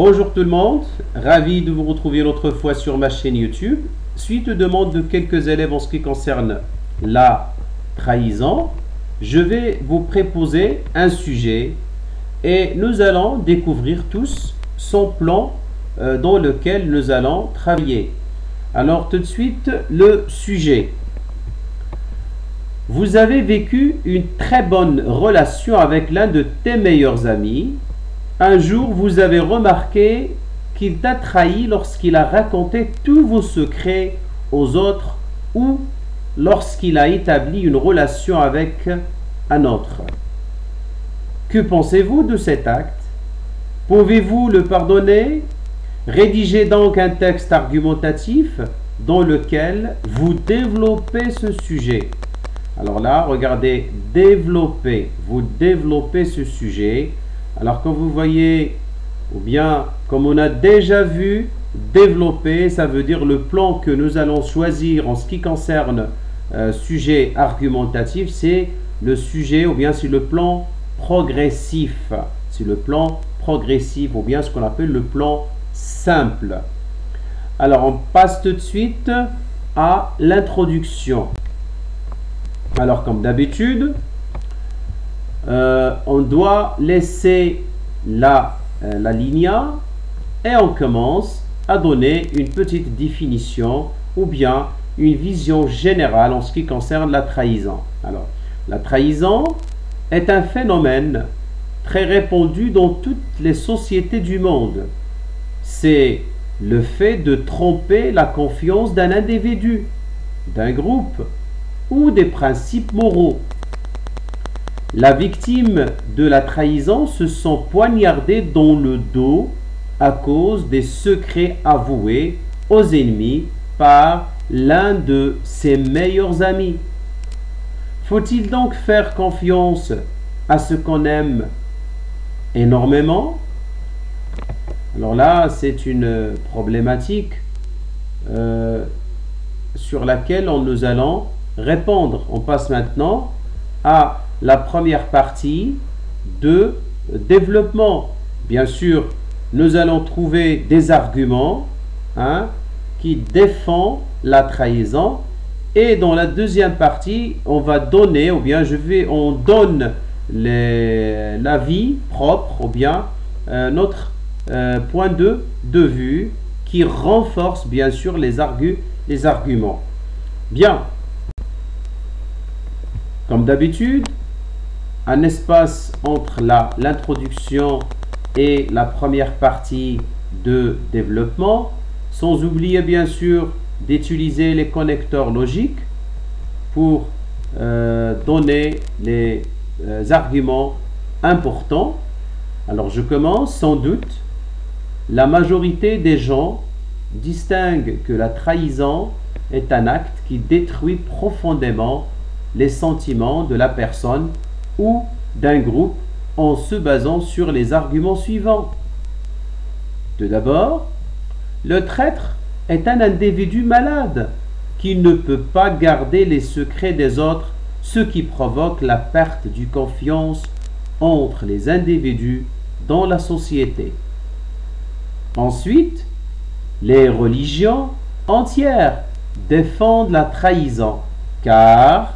Bonjour tout le monde, ravi de vous retrouver une autre fois sur ma chaîne YouTube. Suite aux demandes de quelques élèves en ce qui concerne la trahison, je vais vous proposer un sujet et nous allons découvrir tous son plan dans lequel nous allons travailler. Alors tout de suite, le sujet. Vous avez vécu une très bonne relation avec l'un de tes meilleurs amis. Un jour, vous avez remarqué qu'il t'a trahi lorsqu'il a raconté tous vos secrets aux autres ou lorsqu'il a établi une relation avec un autre. Que pensez-vous de cet acte? Pouvez-vous le pardonner? Rédigez donc un texte argumentatif dans lequel vous développez ce sujet. Alors là, regardez, développer, vous développez ce sujet. Alors quand vous voyez, ou bien comme on a déjà vu, développer, ça veut dire le plan que nous allons choisir en ce qui concerne sujet argumentatif, c'est le sujet, ou bien c'est le plan progressif. C'est le plan progressif, ou bien ce qu'on appelle le plan simple. Alors on passe tout de suite à l'introduction. Alors comme d'habitude, on doit laisser la lignea et on commence à donner une petite définition ou bien une vision générale en ce qui concerne la trahison. Alors, la trahison est un phénomène très répandu dans toutes les sociétés du monde. C'est le fait de tromper la confiance d'un individu, d'un groupe ou des principes moraux. La victime de la trahison se sent poignardée dans le dos à cause des secrets avoués aux ennemis par l'un de ses meilleurs amis. Faut-il donc faire confiance à ce qu'on aime énormément? Alors là, c'est une problématique sur laquelle nous allons répondre. On passe maintenant à la première partie de développement. Bien sûr, nous allons trouver des arguments qui défendent la trahison. Et dans la deuxième partie, on va donner, ou bien on donne l'avis propre, ou bien notre point de vue qui renforce bien sûr les arguments. Bien. Comme d'habitude, un espace entre l'introduction et la première partie de développement, sans oublier bien sûr d'utiliser les connecteurs logiques pour donner les arguments importants. Alors je commence. Sans doute, la majorité des gens distinguent que la trahison est un acte qui détruit profondément les sentiments de la personne ou d'un groupe en se basant sur les arguments suivants. Tout d'abord, le traître est un individu malade qui ne peut pas garder les secrets des autres, ce qui provoque la perte de confiance entre les individus dans la société. Ensuite, les religions entières défendent la trahison car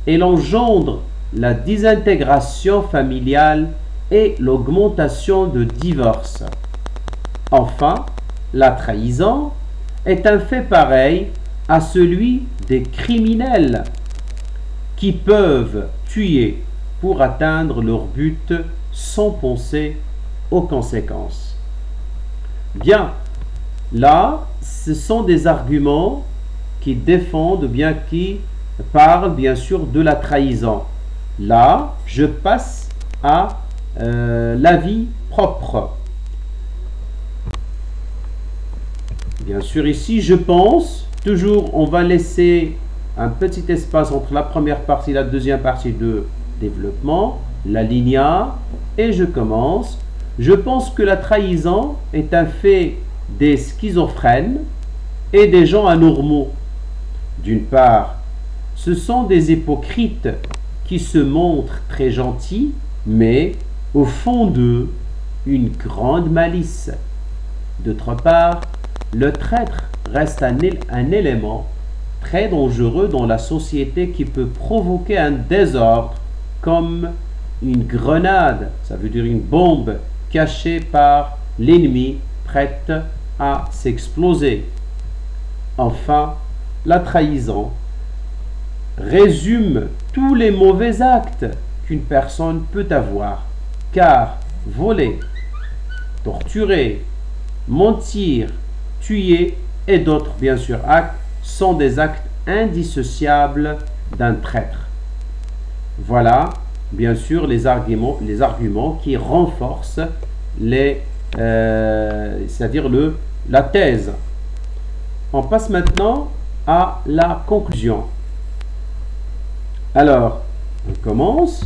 elle engendre la désintégration familiale et l'augmentation de divorces. Enfin, la trahison est un fait pareil à celui des criminels qui peuvent tuer pour atteindre leur but sans penser aux conséquences. Bien, là, ce sont des arguments qui défendent, bien qui parlent bien sûr de la trahison. Là, je passe à l'avis propre. Bien sûr, ici, je pense, toujours, on va laisser un petit espace entre la première partie et la deuxième partie de développement, la lignea, et je commence. Je pense que la trahison est un fait des schizophrènes et des gens anormaux. D'une part, ce sont des hypocrites qui se montrent très gentils, mais au fond d'eux, une grande malice. D'autre part, le traître reste un élément très dangereux dans la société qui peut provoquer un désordre comme une grenade, ça veut dire une bombe cachée par l'ennemi prête à s'exploser. Enfin, la trahison résume tous les mauvais actes qu'une personne peut avoir, car voler, torturer, mentir, tuer et d'autres bien sûr actes sont des actes indissociables d'un traître. Voilà bien sûr les arguments qui renforcent c'est-à-dire la thèse. On passe maintenant à la conclusion. Alors, on commence.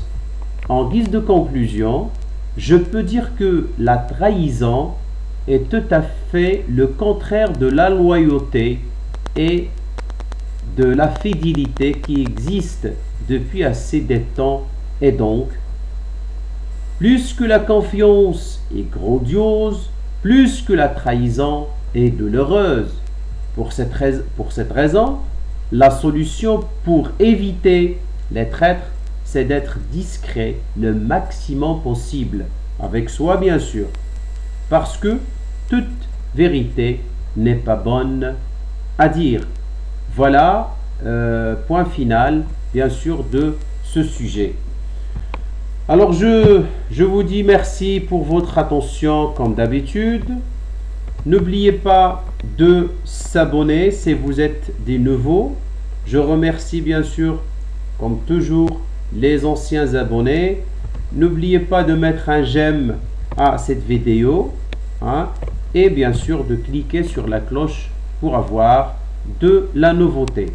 En guise de conclusion, je peux dire que la trahison est tout à fait le contraire de la loyauté et de la fidélité qui existe depuis assez de temps, et donc, plus que la confiance est grandiose, plus que la trahison est douloureuse. Pour cette raison, la solution pour éviter les traîtres, c'est d'être discret le maximum possible, avec soi bien sûr, parce que toute vérité n'est pas bonne à dire. Voilà, point final, bien sûr, de ce sujet. Alors, je vous dis merci pour votre attention, comme d'habitude. N'oubliez pas de s'abonner si vous êtes des nouveaux. Je remercie bien sûr, comme toujours, les anciens abonnés. N'oubliez pas de mettre un j'aime à cette vidéo, hein, et bien sûr de cliquer sur la cloche pour avoir de la nouveauté.